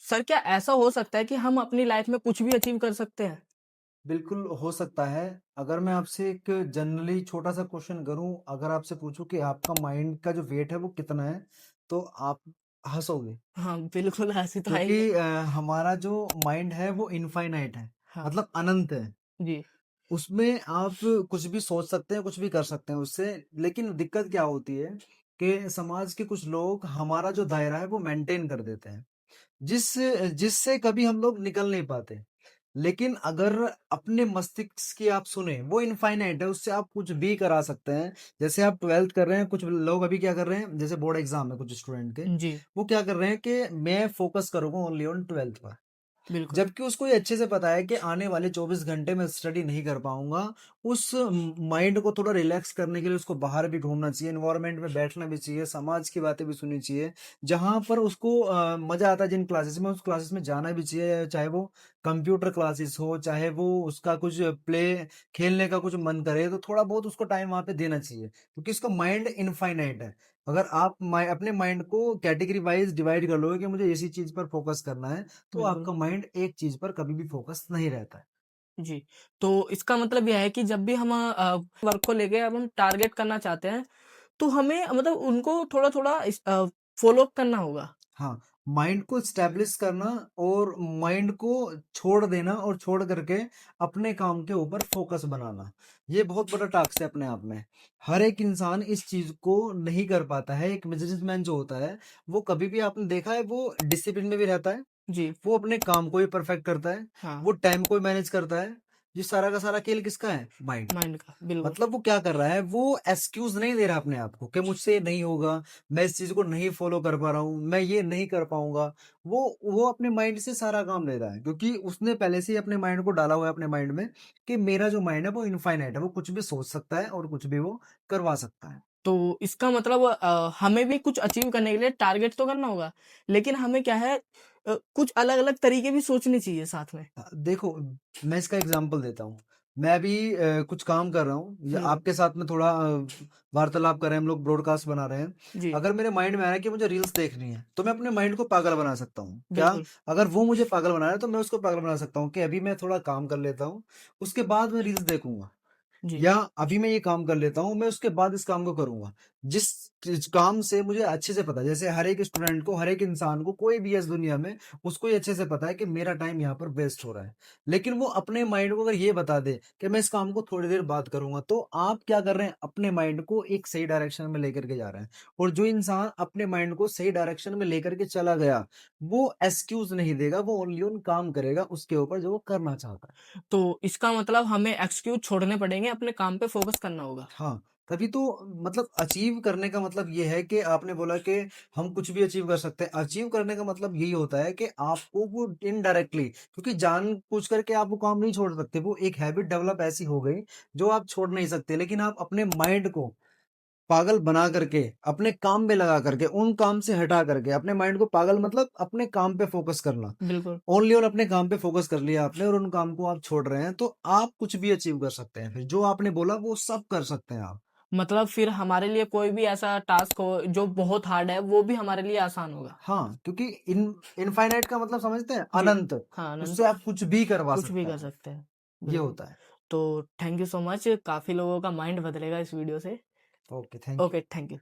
Sir क्या ऐसा हो सकता है कि हम अपनी लाइफ में कुछ भी अचीव कर सकते हैं? बिल्कुल हो सकता है। अगर मैं आपसे एक जनरली छोटा-सा क्वेश्चन करूँ, अगर आपसे पूछूँ कि आपका माइंड का जो वेट है वो कितना है, तो आप हँसोगे। हाँ, बिल्कुल हँसी तो क्योंकि आएगी। हमारा जो माइंड है वो इनफाइनाइट है, हाँ, मतलब अनंत है। जी, उसमें आप कुछ भी सोच सकते हैं, कुछ भी कर सकते हैं उससे। लेकिन दिक्कत क्या होती है कि समाज के कुछ लोग हमारा जो दायरा है वो मेंटेन कर देते हैं, जिससे कभी हम लोग निकल नहीं पाते। लेकिन अगर अपने मस्तिष्क की आप सुने, वो इनफाइनाइट है, उससे आप कुछ भी करा सकते हैं। जैसे आप 12th कर रहे हैं, कुछ लोग अभी क्या कर रहे हैं, जैसे बोर्ड एग्जाम है कुछ स्टूडेंट के, जी, वो क्या कर रहे हैं कि मैं फोकस करूंगा ओनली ऑन 12th पर। बिल्कुल, जबकि उसको ये अच्छे से पता है कि आने वाले 24 घंटे में स्टडी नहीं कर पाऊंगा। उस माइंड को थोड़ा रिलैक्स करने के लिए उसको बाहर भी घूमना चाहिए, एनवायरनमेंट में बैठना भी चाहिए, समाज की बातें भी सुननी चाहिए। जहां पर उसको मजा आता है, जिन क्लासेस में, उस क्लासेस में जाना भी चाहिए, चाहे वो कंप्यूटर क्लासेस हो, चाहे वो उसका कुछ प्ले खेलने का कुछ मन करे, तो थोड़ा बहुत उसको टाइम वहां पे देना चाहिए, क्योंकि उसका माइंड इनफाइनाइट है। अगर आप अपने माइंड को कैटेगरी वाइज डिवाइड कर लोगे कि मुझे इसी चीज पर फोकस करना है, तो बिल्कुल, आपका माइंड एक चीज पर कभी भी फोकस नहीं रहता है। जी। तो इसका मतलब यह है कि जब भी हम वर्क को लेके अब हम टारगेट करना चाहते हैं, तो हमें मतलब उनको थोड़ा-थोड़ा फ़ॉलो अप करना होगा। हाँ, माइंड को स्टैब्लिश करना और माइंड को छोड़ देना और छोड़ करके अपने काम के ऊपर फोकस बनाना, ये बहुत बड़ा टास्क है अपने आप में। हर एक इंसान इस चीज को नहीं कर पाता है। एक बिजनेसमैन जो होता है, वो कभी भी आपने देखा है, वो डिसिप्लिन में भी रहता है, जी, वो अपने काम को भी परफेक्ट करता है, हाँ, वो टाइम को भी मैनेज करता है। ये सारा का सारा खेल किसका है? माइंड। माइंड का, बिल्कुल, मतलब वो क्या कर रहा है, वो एक्सक्यूज नहीं दे रहा अपने आप को कि मुझसे ये नहीं होगा, मैं इस चीज को नहीं फॉलो कर पा रहा हूँ, मैं ये नहीं कर पाऊंगा। वो अपने माइंड से सारा काम ले रहा है, क्योंकि उसने पहले से ही अपने माइंड को डाला हुआ है अपने माइंड में कि मेरा जो माइंड है वो इनफाइनाइट है, वो कुछ भी सोच सकता है और कुछ भी वो करवा सकता है। तो इसका मतलब हमें भी कुछ अचीव करने के लिए टारगेट तो करना होगा, लेकिन हमें क्या है कुछ अलग-अलग तरीके भी सोचने चाहिए साथ में। देखो, मैं इसका एग्जांपल देता हूँ। मैं अभी कुछ काम कर रहा हूँ या बिल्कुल, आपके साथ में थोड़ा वार्तालाप कर रहे हैं, हम लोग ब्रॉडकास्ट बना रहे हैं। जी, अगर मेरे माइंड में आया कि मुझे रील्स देखनी है, तो मैं अपने माइंड को पागल बना सकता हूँ। क्या? बिल्कुल, अगर वो मुझे पागल बना रहा है, तो मैं उसको पागल बना सकता हूँ कि अभी मैं थोड़ा काम कर लेता हूँ, उसके बाद मैं रील्स देखूँगा। जी, या अभी मैं ये काम कर लेता हूँ, मैं उसके बाद इस काम को करूँगा। जिस जिस काम से मुझे अच्छे से पता है, जैसे हर एक स्टूडेंट को, हर एक इंसान को, कोई भी है इस दुनिया में, उसको ये अच्छे से पता है कि मेरा टाइम यहाँ पर वेस्ट हो रहा है। लेकिन वो अपने माइंड को अगर ये बता दे कि मैं इस काम को थोड़ी देर बाद करूँगा, तो आप क्या कर रहे हैं? अपने माइंड को एक सही डायरेक्शन में लेकर के जा रहे हैं। और जो इंसान अपने माइंड को सही डायरेक्शन में लेकर के चला गया, वो एक्सक्यूज़ नहीं देगा, वो ओनली ऑन काम करेगा उसके ऊपर जो वो करना चाहता है। तो इसका मतलब हमें एक्सक्यूज़ छोड़ने पड़ेंगे, अपने काम पे फ़ोकस करना होगा। हाँ, तभी तो, मतलब अचीव करने का मतलब ये है कि आपने बोला कि हम कुछ भी अचीव कर सकते हैं। अचीव करने का मतलब यही होता है कि आपको वो इनडायरेक्टली, क्योंकि जानबूझ करके आप वो काम नहीं छोड़ सकते। वो एक हैबिट डेवलप ऐसी हो गई जो आप छोड़ नहीं सकते। लेकिन आप अपने माइंड को पागल बना करके, अपने काम में लगा करके, उन काम से हटा करके, अपने माइंड को पागल मतलब अपने काम पे फ़ोकस करना। बिल्कुल, ओनली और अपने काम पे फ़ोकस कर लिया आपने और उन काम को आप छोड़ रहे हैं, तो आप कुछ भी अचीव कर सकते हैं। फिर जो आपने बोला वो सब कर सकते हैं आप। मतलब फिर हमारे लिए कोई भी ऐसा टास्क हो जो बहुत हार्ड है, वो भी हमारे लिए आसान होगा। हाँ, क्योंकि इनफाइनाइट का मतलब समझते हैं? जी, अनंत। हाँ, अनंत उससे आप कुछ भी करवा कुछ भी सकते कर हैं। सकते हैं। ये बिल्कुल, होता है। तो थैंक यू सो मच काफ़ी लोगों का माइंड बदलेगा इस वीडियो से। Okay, thank you. Okay, thank you.